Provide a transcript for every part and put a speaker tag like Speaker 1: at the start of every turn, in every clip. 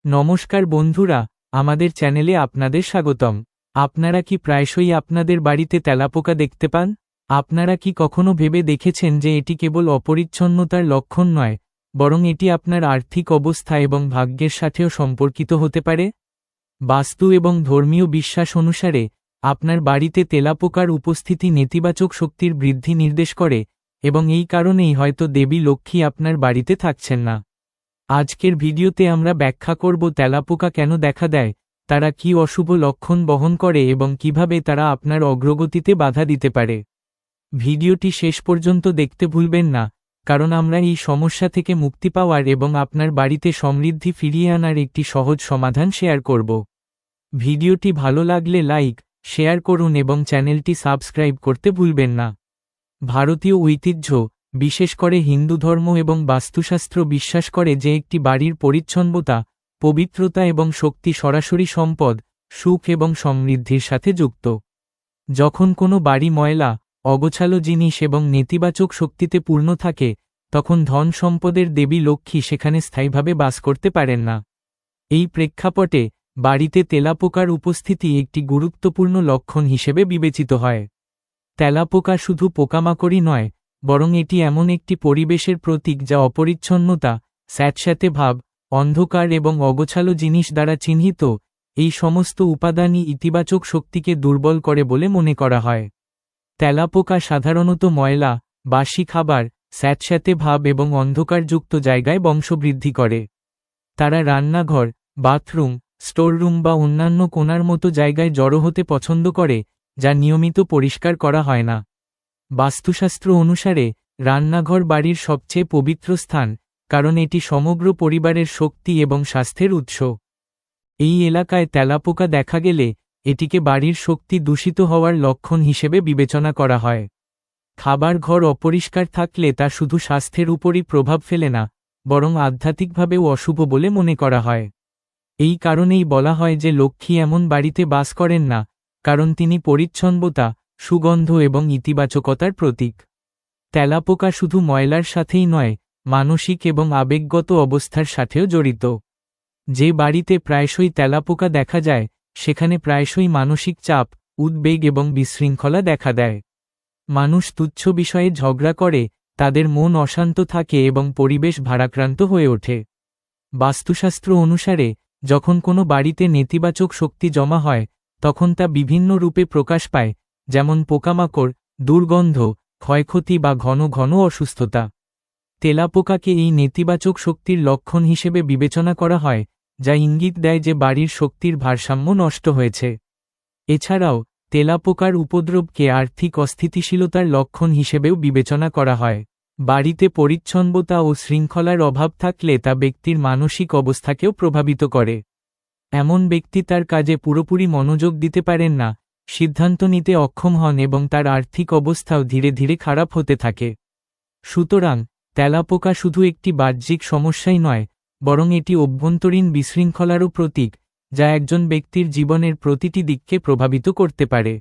Speaker 1: নমস্কার বন্ধুরা, আমাদের চ্যানেলে আপনাদের স্বাগতম। আপনারা কি প্রায়শই আপনাদের বাড়িতে তেলাপোকা দেখতে পান? আপনারা কি কখনো ভেবে দেখেছেন যে এটি কেবল অপরিচ্ছন্নতার লক্ষণ নয়, বরং এটি আপনার আর্থিক অবস্থা এবং ভাগ্যের সাথেও সম্পর্কিত হতে পারে? বাস্তু এবং ধর্মীয় বিশ্বাস অনুসারে আপনার বাড়িতে তেলাপোকার উপস্থিতি নেতিবাচক শক্তির বৃদ্ধি নির্দেশ করে, এবং এই কারণেই হয়তো দেবী লক্ষ্মী আপনার বাড়িতে থাকছেন না। আজকের ভিডিওতে আমরা ব্যাখ্যা করব তেলাপোকা কেন দেখা দেয়, তারা কি অশুভ লক্ষণ বহন করে এবং কিভাবে তারা আপনার অগ্রগতিতে বাধা দিতে পারে। ভিডিওটি শেষ পর্যন্ত দেখতে ভুলবেন না, কারণ আমরা এই সমস্যা থেকে মুক্তি পাওয়ার এবং আপনার বাড়িতে সমৃদ্ধি ফিরিয়ে আনার একটি সহজ সমাধান শেয়ার করব। ভিডিওটি ভালো লাগলে লাইক, শেয়ার করুন এবং চ্যানেলটি সাবস্ক্রাইব করতে ভুলবেন না। ভারতীয় ঐতিহ্য, বিশেষ করে হিন্দু ধর্ম এবং বাস্তুশাস্ত্র বিশ্বাস করে যে একটি বাড়ির পরিচ্ছন্নতা, পবিত্রতা এবং শক্তি সরাসরি সম্পদ, সুখ এবং সমৃদ্ধির সাথে যুক্ত। যখন কোনো বাড়ি ময়লা, অগোছালো জিনিস এবং নেতিবাচক শক্তিতে পূর্ণ থাকে, তখন ধন সম্পদের দেবী লক্ষ্মী সেখানে স্থায়ীভাবে বাস করতে পারেন না। এই প্রেক্ষাপটে বাড়িতে তেলাপোকার উপস্থিতি একটি গুরুত্বপূর্ণ লক্ষণ হিসেবে বিবেচিত হয়। তেলাপোকা শুধু পোকামাকড়ই নয়, বরং এটি এমন একটি পরিবেশের প্রতীক যা অপরিচ্ছন্নতা, স্যাঁতস্যাঁতে ভাব, অন্ধকার এবং অগোছালো জিনিস দ্বারা চিহ্নিত। এই সমস্ত উপাদানই ইতিবাচক শক্তিকে দুর্বল করে বলে মনে করা হয়। তেলাপোকা সাধারণত ময়লা, বাসি খাবার, স্যাঁতস্যাঁতে ভাব এবং অন্ধকারযুক্ত জায়গায় বংশবৃদ্ধি করে। তারা রান্নাঘর, বাথরুম, স্টোররুম বা অন্যান্য কোণার মতো জায়গায় জড়ো হতে পছন্দ করে, যা নিয়মিত পরিষ্কার করা হয় না। বাস্তুশাস্ত্র অনুসারে রান্নাঘর বাড়ির সবচেয়ে পবিত্র স্থান, কারণ এটি সমগ্র পরিবারের শক্তি এবং স্বাস্থ্যের উৎস। এই এলাকায় তেলাপোকা দেখা গেলে এটিকে বাড়ির শক্তি দূষিত হওয়ার লক্ষণ হিসেবে বিবেচনা করা হয়। খাবার ঘর অপরিষ্কার থাকলে তা শুধু স্বাস্থ্যের উপরই প্রভাব ফেলে না, বরং আধ্যাত্মিকভাবেও অশুভ বলে মনে করা হয়। এই কারণেই বলা হয় যে লক্ষ্মী এমন বাড়িতে বাস করেন না, কারণ তিনি পরিচ্ছন্নতা, সুগন্ধ এবং ইতিবাচকতার প্রতীক। তেলাপোকা শুধু ময়লার সাথেই নয়, মানসিক এবং আবেগগত অবস্থার সাথেও জড়িত। যে বাড়িতে প্রায়শই তেলাপোকা দেখা যায়, সেখানে প্রায়শই মানসিক চাপ, উদ্বেগ এবং বিশৃঙ্খলা দেখা দেয়। মানুষ তুচ্ছ বিষয়ে ঝগড়া করে, তাদের মন অশান্ত থাকে এবং পরিবেশ ভারাক্রান্ত হয়ে ওঠে। বাস্তুশাস্ত্র অনুসারে যখন কোনো বাড়িতে নেতিবাচক শক্তি জমা হয়, তখন তা বিভিন্ন রূপে প্রকাশ পায়, যেমন পোকামাকড়, দুর্গন্ধ, ক্ষয়ক্ষতি বা ঘন ঘন অসুস্থতা। তেলাপোকাকে এই নেতিবাচক শক্তির লক্ষণ হিসেবে বিবেচনা করা হয়, যা ইঙ্গিত দেয় যে বাড়ির শক্তির ভারসাম্য নষ্ট হয়েছে। এছাড়াও তেলাপোকার উপদ্রবকে আর্থিক অস্থিতিশীলতার লক্ষণ হিসেবেও বিবেচনা করা হয়। বাড়িতে পরিচ্ছন্নতা ও শৃঙ্খলার অভাব থাকলে তা ব্যক্তির মানসিক অবস্থাকেও প্রভাবিত করে। এমন ব্যক্তি তার কাজে পুরোপুরি মনোযোগ দিতে পারেন না, সিদ্ধান্ত নিতে অক্ষম হন এবং তার আর্থিক অবস্থাও ধীরে ধীরে খারাপ হতে থাকে। সুতরাং তেলাপোকা শুধু একটি বাহ্যিক সমস্যাই নয়, বরং এটি অভ্যন্তরীণ বিশৃঙ্খলারও প্রতীক, যা একজন ব্যক্তির জীবনের প্রতিটি দিককে প্রভাবিত করতে পারে।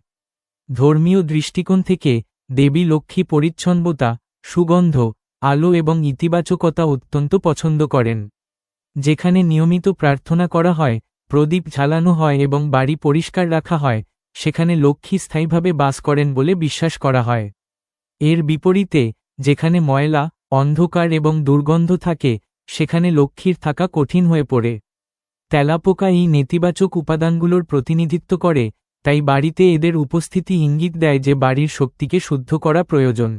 Speaker 1: ধর্মীয় দৃষ্টিকোণ থেকে দেবী লক্ষ্মী পরিচ্ছন্নতা, সুগন্ধ, আলো এবং ইতিবাচকতা অত্যন্ত পছন্দ করেন। যেখানে নিয়মিত প্রার্থনা করা হয়, প্রদীপ জ্বালানো হয় এবং বাড়ি পরিষ্কার রাখা হয়, সেখানে লক্ষ্মী স্থায়ীভাবে বাস করেন বলে বিশ্বাস করা হয়। এর বিপরীতে যেখানে ময়লা, অন্ধকার এবং দুর্গন্ধ থাকে, সেখানে লক্ষ্মীর থাকা কঠিন হয়ে পড়ে। তেলাপোকা এই নেতিবাচক উপাদানগুলোর প্রতিনিধিত্ব করে, তাই বাড়িতে এদের উপস্থিতি ইঙ্গিত দেয় যে বাড়ির শক্তিকে শুদ্ধ করা প্রয়োজন।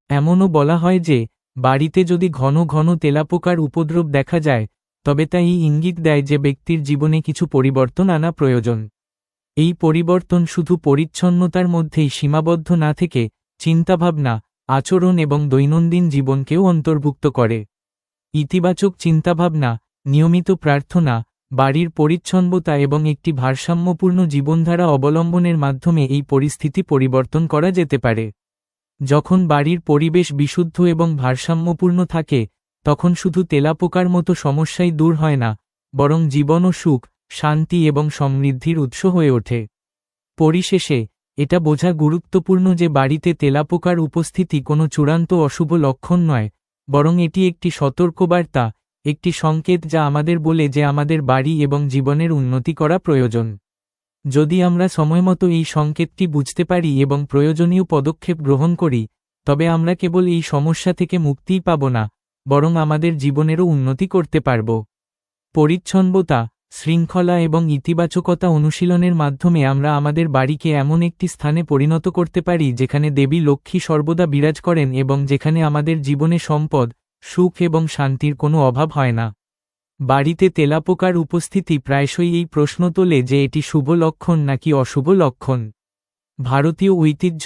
Speaker 1: এমনও বলা হয় যে বাড়িতে যদি ঘন ঘন তেলাপোকার উপদ্রব দেখা যায়, তবে তা এই ইঙ্গিত দেয় যে ব্যক্তির জীবনে কিছু পরিবর্তন আনা প্রয়োজন। এই পরিবর্তন শুধু পরিচ্ছন্নতার মধ্যেই সীমাবদ্ধ না থেকে চিন্তাভাবনা, আচরণ এবং দৈনন্দিন জীবনকেও অন্তর্ভুক্ত করে। ইতিবাচক চিন্তাভাবনা, নিয়মিত প্রার্থনা, বাড়ির পরিচ্ছন্নতা এবং একটি ভারসাম্যপূর্ণ জীবনধারা অবলম্বনের মাধ্যমে এই পরিস্থিতি পরিবর্তন করা যেতে পারে। যখন বাড়ির পরিবেশ বিশুদ্ধ এবং ভারসাম্যপূর্ণ থাকে, তখন শুধু তেলাপোকার মতো সমস্যাই দূর হয় না, বরং জীবনও সুখ, শান্তি এবং সমৃদ্ধির উৎস হয়ে ওঠে। পরিশেষে এটা বোঝা গুরুত্বপূর্ণ যে বাড়িতে তেলাপোকার উপস্থিতি কোনো চূড়ান্ত অশুভ লক্ষণ নয়, বরং এটি একটি সতর্কবার্তা, একটি সংকেত যা আমাদের বলে যে আমাদের বাড়ি এবং জীবনের উন্নতি করা প্রয়োজন। যদি আমরা সময়মতো এই সংকেতটি বুঝতে পারি এবং প্রয়োজনীয় পদক্ষেপ গ্রহণ করি, তবে আমরা কেবল এই সমস্যা থেকে মুক্তিই পাব না, বরং আমাদের জীবনেরও উন্নতি করতে পারব। পরিচ্ছন্নতা, শৃঙ্খলা এবং ইতিবাচকতা অনুশীলনের মাধ্যমে আমরা আমাদের বাড়িকে এমন একটি স্থানে পরিণত করতে পারি যেখানে দেবী লক্ষ্মী সর্বদা বিরাজ করেন এবং যেখানে আমাদের জীবনে সম্পদ, সুখ এবং শান্তির কোনো অভাব হয় না। বাড়িতে তেলাপোকার উপস্থিতি প্রায়শই এই প্রশ্ন তোলে যে এটি শুভ লক্ষণ নাকি অশুভ লক্ষণ। ভারতীয় ঐতিহ্য,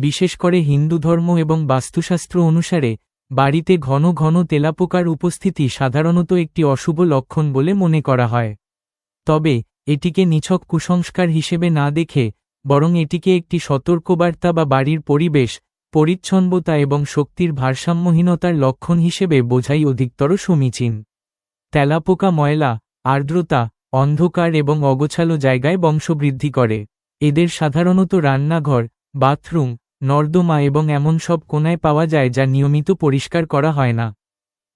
Speaker 1: বিশেষ করে হিন্দু ধর্ম এবং বাস্তুশাস্ত্র অনুসারে, বাড়িতে ঘন ঘন তেলাপোকার উপস্থিতি সাধারণত একটি অশুভ লক্ষণ বলে মনে করা হয়। তবে এটিকে নিছক কুসংস্কার হিসেবে না দেখে, বরং এটিকে একটি সতর্কবার্তা বা বাড়ির পরিবেশ, পরিচ্ছন্নতা এবং শক্তির ভারসাম্যহীনতার লক্ষণ হিসেবে বোঝাই অধিকতর সমীচীন। তেলাপোকা ময়লা, আর্দ্রতা, অন্ধকার এবং অগোছালো জায়গায় বংশবৃদ্ধি করে। এদের সাধারণত রান্নাঘর, বাথরুম, নর্দমা এবং এমন সব কোণায় পাওয়া যায় যা নিয়মিত পরিষ্কার করা হয় না।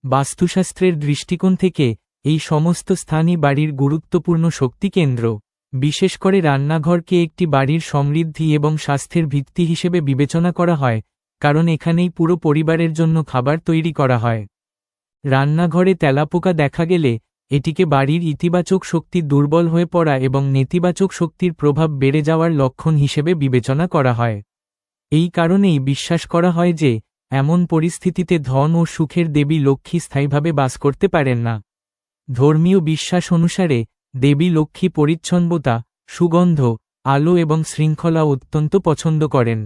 Speaker 1: বাস্তুশাস্ত্রের দৃষ্টিকোণ থেকে এই সমস্ত স্থানই বাড়ির গুরুত্বপূর্ণ শক্তি কেন্দ্র। বিশেষ করে রান্নাঘরকে একটি বাড়ির সমৃদ্ধি এবং স্বাস্থ্যের ভিত্তি হিসেবে বিবেচনা করা হয়, কারণ এখানেই পুরো পরিবারের জন্য খাবার তৈরি করা হয়। রান্নাঘরে তেলাপোকা দেখা গেলে এটিকে বাড়ির ইতিবাচক শক্তি দুর্বল হয়ে পড়া এবং নেতিবাচক শক্তির প্রভাব বেড়ে যাওয়ার লক্ষণ হিসেবে বিবেচনা করা হয়। এই কারণেই বিশ্বাস করা হয় যে এমন পরিস্থিতিতে ধন ও সুখের দেবী লক্ষ্মী স্থায়ীভাবে বাস করতে পারেন না। ধর্মীয় বিশ্বাস অনুসারে দেবী লক্ষ্মী পরিচ্ছন্নতা, সুগন্ধ, আলো এবং শৃঙ্খলা অত্যন্ত পছন্দ করেন।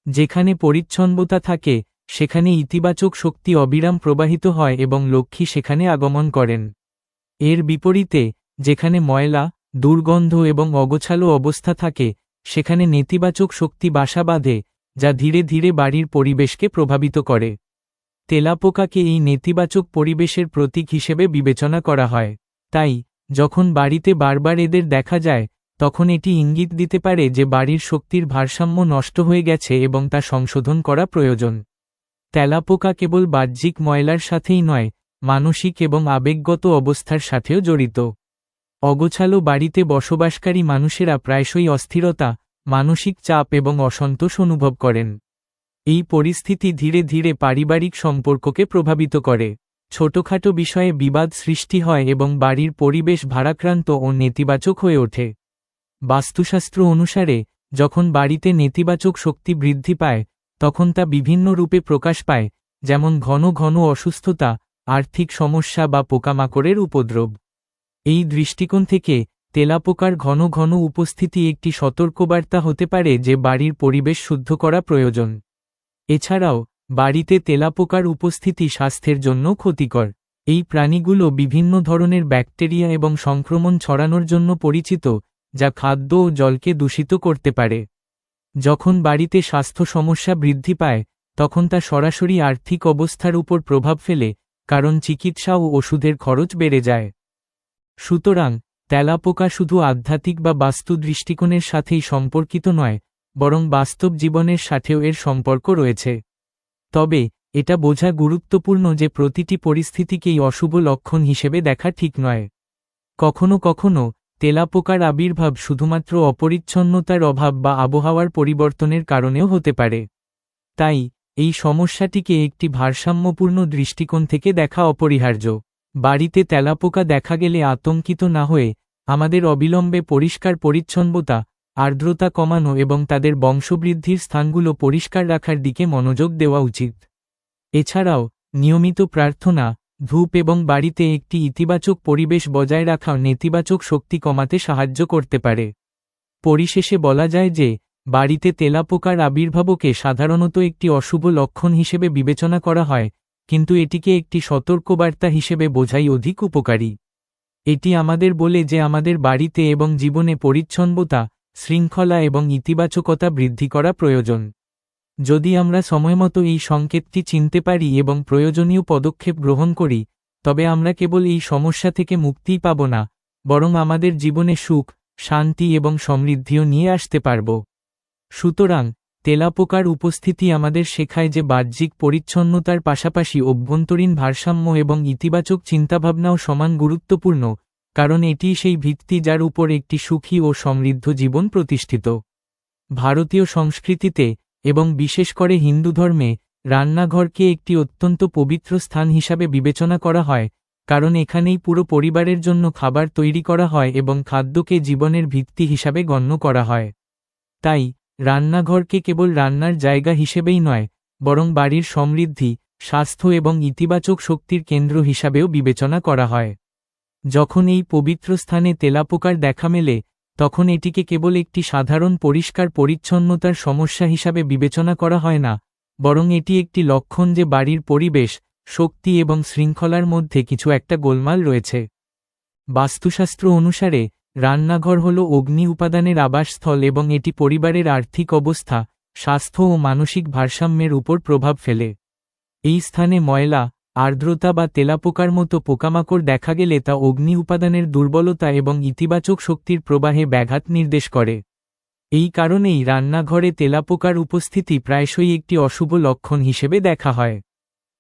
Speaker 1: যেখানে পরিচ্ছন্নতা থাকে, সেখানে ইতিবাচক শক্তি অবিরাম প্রবাহিত হয় এবং লক্ষ্মী সেখানে আগমন করেন। এর বিপরীতে, যেখানে ময়লা, দুর্গন্ধ এবং অগোছালো অবস্থা থাকে, সেখানে নেতিবাচক শক্তি বাসা বাঁধে, যা ধীরে ধীরে বাড়ির পরিবেশকে প্রভাবিত করে। তেলাপোকাকে এই নেতিবাচক পরিবেশের প্রতীক হিসেবে বিবেচনা করা হয়। তাই যখন বাড়িতে বারবার এদের দেখা যায়, তখন এটি ইঙ্গিত দিতে পারে যে বাড়ির শক্তির ভারসাম্য নষ্ট হয়ে গেছে এবং তা সংশোধন করা প্রয়োজন। তেলাপোকা কেবল বাহ্যিক ময়লার সাথেই নয়, মানসিক এবং আবেগগত অবস্থার সাথেও জড়িত। অগোছালো বাড়িতে বসবাসকারী মানুষেরা প্রায়শই অস্থিরতা, মানসিক চাপ এবং অসন্তোষ অনুভব করেন। এই পরিস্থিতি ধীরে ধীরে পারিবারিক সম্পর্ককে প্রভাবিত করে। ছোটখাটো বিষয়ে বিবাদ সৃষ্টি হয় এবং বাড়ির পরিবেশ ভারাক্রান্ত ও নেতিবাচক হয়ে ওঠে। বাস্তুশাস্ত্র অনুসারে, যখন বাড়িতে নেতিবাচক শক্তি বৃদ্ধি পায়, তখন তা বিভিন্ন রূপে প্রকাশ পায়, যেমন ঘন ঘন অসুস্থতা, আর্থিক সমস্যা বা পোকামাকড়ের উপদ্রব। এই দৃষ্টিকোণ থেকে তেলাপোকার ঘন ঘন উপস্থিতি একটি সতর্কবার্তা হতে পারে যে বাড়ির পরিবেশ শুদ্ধ করা প্রয়োজন। এছাড়াও বাড়িতে তেলাপোকার উপস্থিতি স্বাস্থ্যের জন্য ক্ষতিকর। এই প্রাণীগুলো বিভিন্ন ধরনের ব্যাকটেরিয়া এবং সংক্রমণ ছড়ানোর জন্য পরিচিত, যা খাদ্য ও জলকে দূষিত করতে পারে। যখন বাড়িতে স্বাস্থ্য সমস্যা বৃদ্ধি পায়, তখন তা সরাসরি আর্থিক অবস্থার উপর প্রভাব ফেলে, কারণ চিকিৎসা ও ওষুধের খরচ বেড়ে যায়। সুতরাং তেলাপোকা শুধু আধ্যাত্মিক বা বাস্তু দৃষ্টিকোণের সাথেই সম্পর্কিত নয়, বরং বাস্তব জীবনের সাথেও এর সম্পর্ক রয়েছে। তবে এটা বোঝা গুরুত্বপূর্ণ যে প্রতিটি পরিস্থিতিকেই অশুভ লক্ষণ হিসেবে দেখা ঠিক নয়। কখনো কখনো তেলাপোকার আবির্ভাব শুধুমাত্র অপরিচ্ছন্নতার অভাব বা আবহাওয়ার পরিবর্তনের কারণেও হতে পারে। তাই এই সমস্যাটিকে একটি ভারসাম্যপূর্ণ দৃষ্টিকোণ থেকে দেখা অপরিহার্য। বাড়িতে তেলাপোকা দেখা গেলে আতঙ্কিত না হয়ে আমাদের অবিলম্বে পরিষ্কার পরিচ্ছন্নতা, আর্দ্রতা কমানো এবং তাদের বংশবৃদ্ধির স্থানগুলো পরিষ্কার রাখার দিকে মনোযোগ দেওয়া উচিত। এছাড়াও নিয়মিত প্রার্থনা, ধূপ এবং বাড়িতে একটি ইতিবাচক পরিবেশ বজায় রাখাও নেতিবাচক শক্তি কমাতে সাহায্য করতে পারে। পরিশেষে বলা যায় যে বাড়িতে তেলাপোকার আবির্ভাবকে সাধারণত একটি অশুভ লক্ষণ হিসেবে বিবেচনা করা হয়, কিন্তু এটিকে একটি সতর্কবার্তা হিসেবে বোঝাই অধিক উপকারী। এটি আমাদের বলে যে আমাদের বাড়িতে এবং জীবনে পরিচ্ছন্নতা, শৃঙ্খলা এবং ইতিবাচকতা বৃদ্ধি করা প্রয়োজন। যদি আমরা সময়মতো এই সংকেতটি চিনতে পারি এবং প্রয়োজনীয় পদক্ষেপ গ্রহণ করি, তবে আমরা কেবল এই সমস্যা থেকে মুক্তিই পাব না, বরং আমাদের জীবনে সুখ, শান্তি এবং সমৃদ্ধিও নিয়ে আসতে পারব। সুতরাং তেলাপোকার উপস্থিতি আমাদের শেখায় যে বাহ্যিক পরিচ্ছন্নতার পাশাপাশি অভ্যন্তরীণ ভারসাম্য এবং ইতিবাচক চিন্তাভাবনাও সমান গুরুত্বপূর্ণ, কারণ এটিই সেই ভিত্তি যার উপর একটি সুখী ও সমৃদ্ধ জীবন প্রতিষ্ঠিত। ভারতীয় সংস্কৃতিতে এবং বিশেষ করে হিন্দু ধর্মে রান্নাঘরকে একটি অত্যন্ত পবিত্র স্থান হিসাবে বিবেচনা করা হয়, কারণ এখানেই পুরো পরিবারের জন্য খাবার তৈরি করা হয় এবং খাদ্যকে জীবনের ভিত্তি হিসাবে গণ্য করা হয়। তাই রান্নাঘরকে কেবল রান্নার জায়গা হিসেবেই নয়, বরং বাড়ির সমৃদ্ধি, স্বাস্থ্য এবং ইতিবাচক শক্তির কেন্দ্র হিসাবেও বিবেচনা করা হয়। যখন এই পবিত্র স্থানে তেলাপোকার দেখা মেলে, তখন এটিকে কেবল একটি সাধারণ পরিষ্কার পরিচ্ছন্নতার সমস্যা হিসাবে বিবেচনা করা হয় না, বরং এটি একটি লক্ষণ যে বাড়ির পরিবেশ, শক্তি এবং শৃঙ্খলার মধ্যে কিছু একটা গোলমাল রয়েছে। বাস্তুশাস্ত্র অনুসারে রান্নাঘর হল অগ্নি উপাদানের আবাসস্থল এবং এটি পরিবারের আর্থিক অবস্থা, স্বাস্থ্য ও মানসিক ভারসাম্যের উপর প্রভাব ফেলে। এই স্থানে ময়লা, আর্দ্রতা বা তেলাপোকার মতো পোকামাকড় দেখা গেলে তা অগ্নি উপাদানের দুর্বলতা এবং ইতিবাচক শক্তির প্রবাহে ব্যাঘাত নির্দেশ করে। এই কারণেই রান্নাঘরে তেলাপোকার উপস্থিতি প্রায়শই একটি অশুভ লক্ষণ হিসেবে দেখা হয়।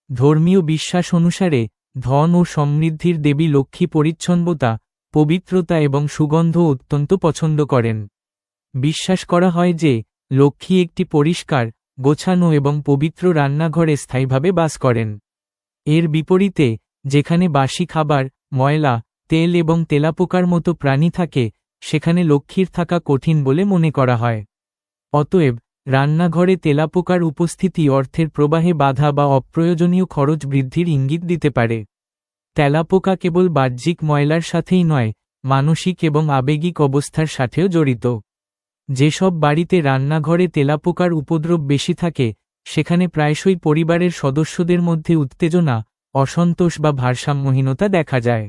Speaker 1: ধর্মীয় বিশ্বাস অনুসারে ধন ও সমৃদ্ধির দেবী লক্ষ্মী পরিচ্ছন্নতা, পবিত্রতা এবং সুগন্ধ অত্যন্ত পছন্দ করেন। বিশ্বাস করা হয় যে লক্ষ্মী একটি পরিষ্কার, গোছানো এবং পবিত্র রান্নাঘরে স্থায়ীভাবে বাস করেন। এর বিপরীতে, যেখানে বাসি খাবার, ময়লা, তেল এবং তেলাপোকার মতো প্রাণী থাকে, সেখানে লক্ষ্মীর থাকা কঠিন বলে মনে করা হয়। অতএব রান্নাঘরে তেলাপোকার উপস্থিতি অর্থের প্রবাহে বাধা বা অপ্রয়োজনীয় খরচ বৃদ্ধির ইঙ্গিত দিতে পারে। তেলাপোকা কেবল বাহ্যিক ময়লার সাথেই নয়, মানসিক এবং আবেগিক অবস্থার সাথেও জড়িত। যেসব বাড়িতে রান্নাঘরে তেলাপোকার উপদ্রব বেশি থাকে, সেখানে প্রায়শই পরিবারের সদস্যদের মধ্যে উত্তেজনা, অসন্তোষ বা ভারসাম্যহীনতা দেখা যায়।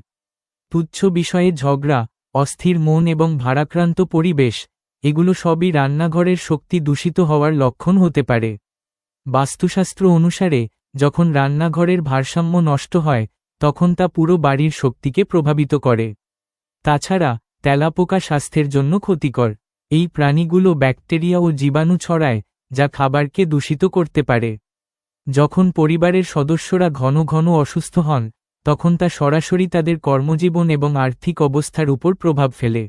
Speaker 1: তুচ্ছ বিষয়ে ঝগড়া, অস্থির মন এবং ভারাক্রান্ত পরিবেশ, এগুলো সবই রান্নাঘরের শক্তি দূষিত হওয়ার লক্ষণ হতে পারে। বাস্তুশাস্ত্র অনুসারে যখন রান্নাঘরের ভারসাম্য নষ্ট হয়, তখন তা পুরো বাড়ির শক্তিকে প্রভাবিত করে। তাছাড়া তেলাপোকা স্বাস্থ্যের জন্য ক্ষতিকর। এই প্রাণীগুলো ব্যাকটেরিয়া ও জীবাণু ছড়ায়, যা খাবারকে দূষিত করতে পারে। যখন পরিবারের সদস্যরা ঘন ঘন অসুস্থ হন, তখন তা সরাসরি তাদের কর্মজীবন এবং আর্থিক অবস্থার উপর প্রভাব ফেলে।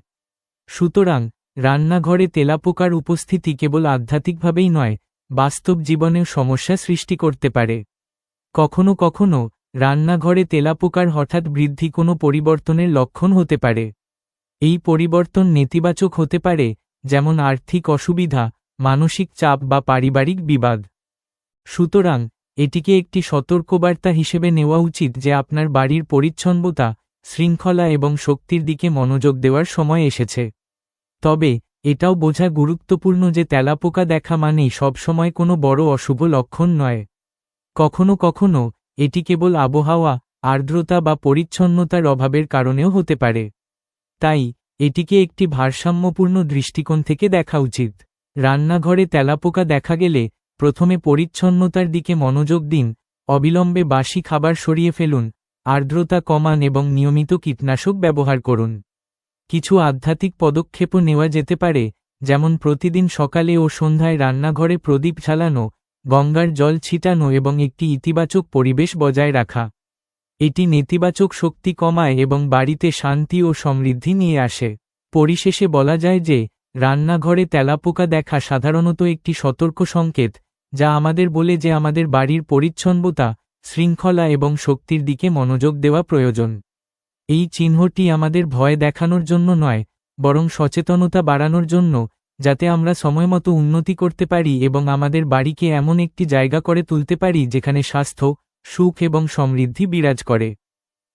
Speaker 1: সুতরাং রান্নাঘরে তেলাপোকার উপস্থিতি কেবল আধ্যাত্মিকভাবেই নয়, বাস্তব জীবনেও সমস্যা সৃষ্টি করতে পারে। কখনো কখনো রান্নাঘরে তেলাপোকার হঠাৎ বৃদ্ধি কোনো পরিবর্তনের লক্ষণ হতে পারে। এই পরিবর্তন নেতিবাচক হতে পারে, যেমন আর্থিক অসুবিধা, মানসিক চাপ বা পারিবারিক বিবাদ। সুতরাং এটিকে একটি সতর্কবার্তা হিসেবে নেওয়া উচিত যে আপনার বাড়ির পরিচ্ছন্নতা, শৃঙ্খলা এবং শক্তির দিকে মনোযোগ দেওয়ার সময় এসেছে। তবে এটাও বোঝা গুরুত্বপূর্ণ যে তেলাপোকা দেখা মানেই সবসময় কোনো বড় অশুভ লক্ষণ নয়। কখনো কখনো এটি কেবল আবহাওয়া, আর্দ্রতা বা পরিচ্ছন্নতার অভাবের কারণেও হতে পারে। তাই এটিকে একটি ভারসাম্যপূর্ণ দৃষ্টিকোণ থেকে দেখা উচিত। রান্নাঘরে তেলাপোকা দেখা গেলে প্রথমে পরিচ্ছন্নতার দিকে মনোযোগ দিন, অবিলম্বে বাসি খাবার সরিয়ে ফেলুন, আর্দ্রতা কমান এবং নিয়মিত কীটনাশক ব্যবহার করুন। কিছু আধ্যাত্মিক পদক্ষেপও নেওয়া যেতে পারে, যেমন প্রতিদিন সকালে ও সন্ধ্যায় রান্নাঘরে প্রদীপ জ্বালানো, গঙ্গার জল ছিটানো এবং একটি ইতিবাচক পরিবেশ বজায় রাখা। এটি নেতিবাচক শক্তি কমায় এবং বাড়িতে শান্তি ও সমৃদ্ধি নিয়ে আসে। পরিশেষে বলা যায় যে রান্নাঘরে তেলাপোকা দেখা সাধারণত একটি সতর্ক সংকেত, যা আমাদের বলে যে আমাদের বাড়ির পরিচ্ছন্নতা, শৃঙ্খলা এবং শক্তির দিকে মনোযোগ দেওয়া প্রয়োজন। এই চিহ্নটি আমাদের ভয় দেখানোর জন্য নয়, বরং সচেতনতা বাড়ানোর জন্য, যাতে আমরা সময়মতো উন্নতি করতে পারি এবং আমাদের বাড়িকে এমন একটি জায়গা করে তুলতে পারি যেখানে স্বাস্থ্য, সুখ এবং সমৃদ্ধি বিরাজ করে।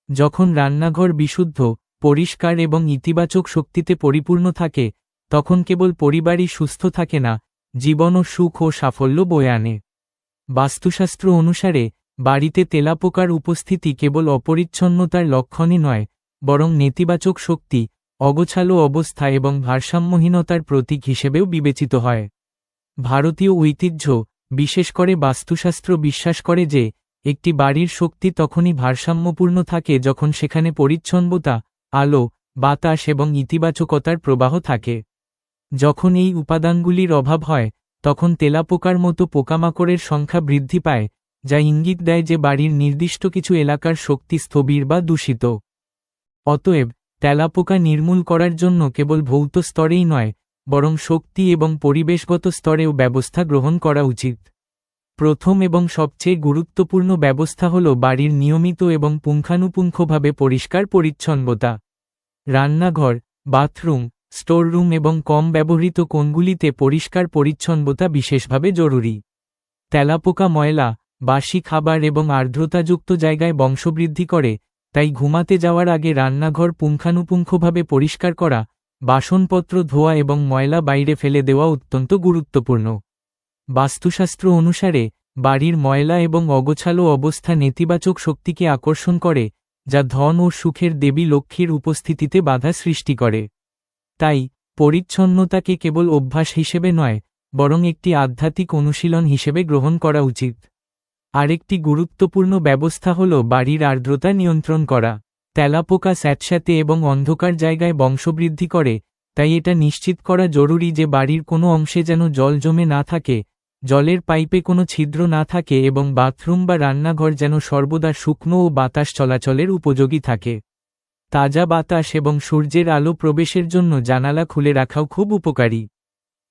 Speaker 1: যখন রান্নাঘর বিশুদ্ধ, পরিষ্কার এবং ইতিবাচক শক্তিতে পরিপূর্ণ থাকে, তখন কেবল পরিবারই সুস্থ থাকে না, জীবনও সুখ ও সাফল্য বয়ে আনে। বাস্তুশাস্ত্র অনুসারে বাড়িতে তেলাপোকার উপস্থিতি কেবল অপরিচ্ছন্নতার লক্ষণই নয়, বরং নেতিবাচক শক্তি, অগোছালো অবস্থা এবং ভারসাম্যহীনতার প্রতীক হিসেবেও বিবেচিত হয়। ভারতীয় ঐতিহ্য, বিশেষ করে বাস্তুশাস্ত্র বিশ্বাস করে যে একটি বাড়ির শক্তি তখনই ভারসাম্যপূর্ণ থাকে যখন সেখানে পরিচ্ছন্নতা, আলো, বাতাস এবং ইতিবাচকতার প্রবাহ থাকে। যখন এই উপাদানগুলির অভাব হয়, তখন তেলাপোকার মতো পোকামাকড়ের সংখ্যা বৃদ্ধি পায়, যা ইঙ্গিত দেয় যে বাড়ির নির্দিষ্ট কিছু এলাকার শক্তি স্থবির বা দূষিত। অতএব, তেলাপোকা নির্মূল করার জন্য কেবল ভৌত স্তরেই নয়, বরং শক্তি এবং পরিবেশগত স্তরেও ব্যবস্থা গ্রহণ করা উচিত। প্রথম এবং সবচেয়ে গুরুত্বপূর্ণ ব্যবস্থা হল বাড়ির নিয়মিত এবং পুঙ্খানুপুঙ্খভাবে পরিষ্কার পরিচ্ছন্নতা। রান্নাঘর, বাথরুম, স্টোররুম এবং কম ব্যবহৃত কোণগুলিতে পরিষ্কার পরিচ্ছন্নতা বিশেষভাবে জরুরি। তেলাপোকা ময়লা, বাসি খাবার এবং আর্দ্রতাযুক্ত জায়গায় বংশবৃদ্ধি করে, তাই ঘুমাতে যাওয়ার আগে রান্নাঘর পুঙ্খানুপুঙ্খভাবে পরিষ্কার করা, বাসনপত্র ধোয়া এবং ময়লা বাইরে ফেলে দেওয়া অত্যন্ত গুরুত্বপূর্ণ। বাস্তুশাস্ত্র অনুসারে, বাড়ির ময়লা এবং অগোছালো অবস্থা নেতিবাচক শক্তিকে আকর্ষণ করে, যা ধন ও সুখের দেবী লক্ষ্মীর উপস্থিতিতে বাধা সৃষ্টি করে। তাই, পরিচ্ছন্নতাকে কেবল অভ্যাস হিসেবে নয়, বরং একটি আধ্যাত্মিক অনুশীলন হিসেবে গ্রহণ করা উচিত। আরেকটি গুরুত্বপূর্ণ ব্যবস্থা হল বাড়ির আর্দ্রতা নিয়ন্ত্রণ করা। তেলাপোকা স্যাঁতস্যাঁতে এবং অন্ধকার জায়গায় বংশবৃদ্ধি করে, তাই এটা নিশ্চিত করা জরুরি যে বাড়ির কোনো অংশে যেন জল জমে না থাকে, জলের পাইপে কোনো ছিদ্র না থাকে এবং বাথরুম বা রান্নাঘর যেন সর্বদা শুকনো ও বাতাস চলাচলের উপযোগী থাকে। তাজা বাতাস এবং সূর্যের আলো প্রবেশের জন্য জানালা খুলে রাখাও খুব উপকারী।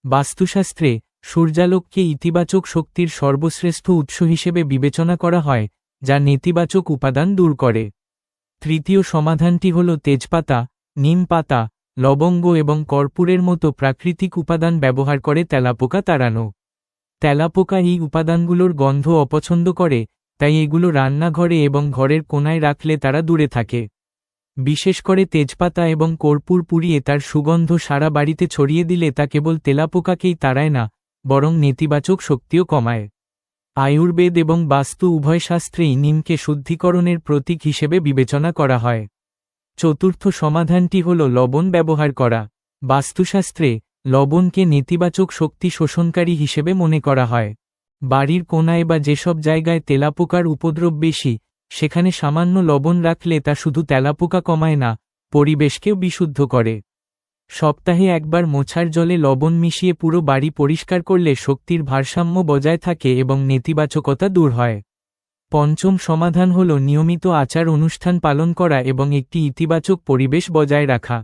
Speaker 1: বাস্তুশাস্ত্রে, সূর্যালোককে ইতিবাচক শক্তির সর্বশ্রেষ্ঠ উৎস হিসেবে বিবেচনা করা হয়, যা নেতিবাচক উপাদান দূর করে। তৃতীয় সমাধানটি হল তেজপাতা, নিম পাতা, লবঙ্গ এবং কর্পূরের মতো প্রাকৃতিক উপাদান ব্যবহার করে তেলাপোকা তাড়ানো। তেলাপোকা এই উপাদানগুলোর গন্ধ অপছন্দ করে, তাই এগুলো রান্নাঘরে এবং ঘরের কোণায় রাখলে তারা দূরে থাকে। বিশেষ করে তেজপাতা এবং কর্পূর পুড়িয়ে তার সুগন্ধ সারা বাড়িতে ছড়িয়ে দিলে তা কেবল তেলাপোকাকেই তাড়ায় না, বরং নেতিবাচক শক্তিও কমায়। আয়ুর্বেদ এবং বাস্তু উভয় শাস্ত্রেই নিমকে শুদ্ধিকরণের প্রতীক হিসেবে বিবেচনা করা হয়। চতুর্থ সমাধানটি হল লবণ ব্যবহার করা। বাস্তুশাস্ত্রে, লবণকে নেতিবাচক শক্তি শোষণকারী হিসেবে মনে করা হয়। বাড়ির কোণায় বা যেসব জায়গায় তেলাপোকার উপদ্রব বেশি, সেখানে সামান্য লবণ রাখলে তা শুধু তেলাপোকা কমায় না, পরিবেশকেও বিশুদ্ধ করে। সপ্তাহে একবার মোছার জলে লবণ মিশিয়ে পুরো বাড়ি পরিষ্কার করলে শক্তির ভারসাম্য বজায় থাকে এবং নেতিবাচকতা দূর হয়। পঞ্চম সমাধান হল নিয়মিত আচার অনুষ্ঠান পালন করা এবং একটি ইতিবাচক পরিবেশ বজায় রাখা।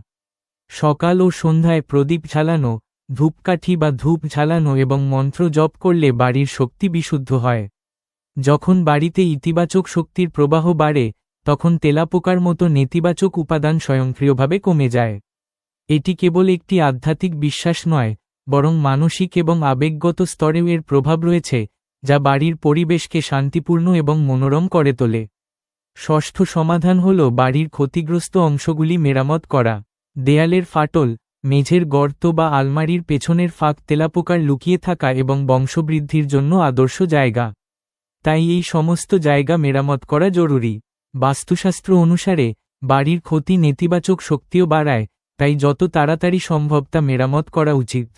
Speaker 1: সকাল ও সন্ধ্যায় প্রদীপ জ্বালানো, ধূপকাঠি বা ধূপ জ্বালানো এবং মন্ত্র জপ করলে বাড়ির শক্তি বিশুদ্ধ হয়। যখন বাড়িতে ইতিবাচক শক্তির প্রবাহ বাড়ে, তখন তেলাপোকার মতো নেতিবাচক উপাদান স্বয়ংক্রিয়ভাবে কমে যায়। এটি কেবল একটি আধ্যাত্মিক বিশ্বাস নয়, বরং মানসিক এবং আবেগগত স্তরেও এর প্রভাব রয়েছে, যা বাড়ির পরিবেশকে শান্তিপূর্ণ এবং মনোরম করে তোলে। ষষ্ঠ সমাধান হল বাড়ির ক্ষতিগ্রস্ত অংশগুলি মেরামত করা। দেয়ালের ফাটল, মেঝের গর্ত বা আলমারির পেছনের ফাঁক তেলাপোকার লুকিয়ে থাকা এবং বংশবৃদ্ধির জন্য আদর্শ জায়গা। তাই এই সমস্ত জায়গা মেরামত করা জরুরি। বাস্তুশাস্ত্র অনুসারে, বাড়ির ক্ষতি নেতিবাচক শক্তিও বাড়ায়, তাই যত তাড়াতাড়ি সম্ভব তা মেরামত করা উচিত।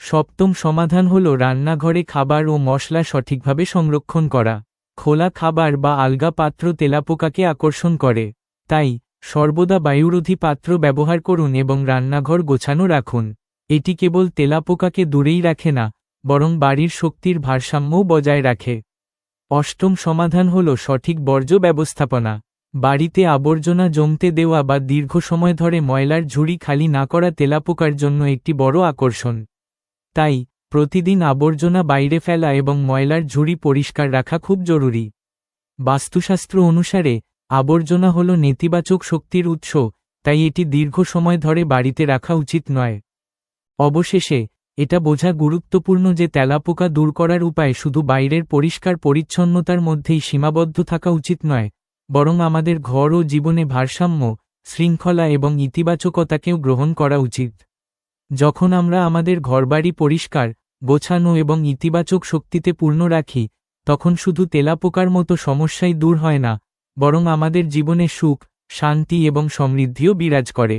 Speaker 1: সপ্তম সমাধান হল রান্নাঘরে খাবার ও মশলা সঠিকভাবে সংরক্ষণ করা। খোলা খাবার বা আলগা পাত্র তেলাপোকাকে আকর্ষণ করে। তাই, সর্বদা বায়ুরোধী পাত্র ব্যবহার করুন এবং রান্নাঘর গোছানো রাখুন। এটি কেবল তেলাপোকাকে দূরেই রাখে না, বরং বাড়ির শক্তির ভারসাম্যও বজায় রাখে। অষ্টম সমাধান হল সঠিক বর্জ্য ব্যবস্থাপনা। বাড়িতে আবর্জনা জমতে দেওয়া বা দীর্ঘ সময় ধরে ময়লার ঝুড়ি খালি না করা তেলাপোকার জন্য একটি বড় আকর্ষণ। তাই, প্রতিদিন আবর্জনা বাইরে ফেলা এবং ময়লার ঝুড়ি পরিষ্কার রাখা খুব জরুরি। বাস্তুশাস্ত্র অনুসারে, আবর্জনা হল নেতিবাচক শক্তির উৎস, তাই এটি দীর্ঘ সময় ধরে বাড়িতে রাখা উচিত নয়। অবশেষে, এটা বোঝা গুরুত্বপূর্ণ যে তেলাপোকা দূর করার উপায় শুধু বাইরের পরিষ্কার পরিচ্ছন্নতার মধ্যেই সীমাবদ্ধ থাকা উচিত নয়, বরং আমাদের ঘর ও জীবনে ভারসাম্য, শৃঙ্খলা এবং ইতিবাচকতাকেও গ্রহণ করা উচিত। যখন আমরা আমাদের ঘরবাড়ি পরিষ্কার, গোছানো এবং ইতিবাচক শক্তিতে পূর্ণ রাখি, তখন শুধু তেলাপোকার মতো সমস্যাই দূর হয় না, বরং আমাদের জীবনে সুখ, শান্তি এবং সমৃদ্ধিও বিরাজ করে।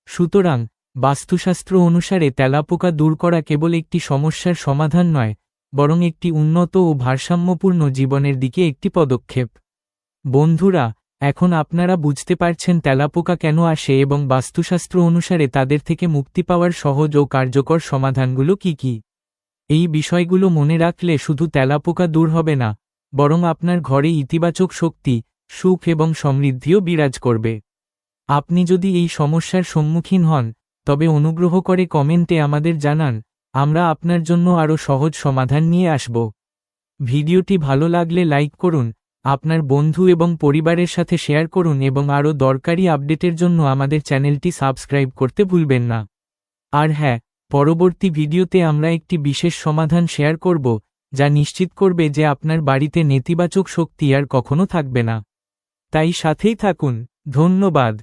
Speaker 1: সুতরাং, বাস্তুশাস্ত্র অনুসারে তেলাপোকা দূর করা কেবল একটি সমস্যার সমাধান নয়, বরং একটি উন্নত ও ভারসাম্যপূর্ণ জীবনের দিকে একটি পদক্ষেপ। বন্ধুরা, এখন আপনারা বুঝতে পারছেন তেলাপোকা কেন আসে এবং বাস্তুশাস্ত্র অনুসারে তাদের থেকে মুক্তি পাওয়ার সহজ ও কার্যকর সমাধানগুলো কি কি। এই বিষয়গুলো মনে রাখলে শুধু তেলাপোকা দূর হবে না, বরং আপনার ঘরে ইতিবাচক শক্তি, সুখ এবং সমৃদ্ধিও বিরাজ করবে। আপনি যদি এই সমস্যার সম্মুখীন হন, তবে অনুগ্রহ করে কমেন্টে আমাদের জানান, আমরা আপনার জন্য আরও সহজ সমাধান নিয়ে আসব। ভিডিওটি ভালো লাগলে লাইক করুন, আপনার বন্ধু এবং পরিবারের সাথে শেয়ার করুন এবং আরও দরকারি আপডেটের জন্য আমাদের চ্যানেলটি সাবস্ক্রাইব করতে ভুলবেন না। আর হ্যাঁ, পরবর্তী ভিডিওতে আমরা একটি বিশেষ সমাধান শেয়ার করব, যা নিশ্চিত করবে যে আপনার বাড়িতে নেতিবাচক শক্তি আর কখনো থাকবে না। তাই সাথেই থাকুন। ধন্যবাদ।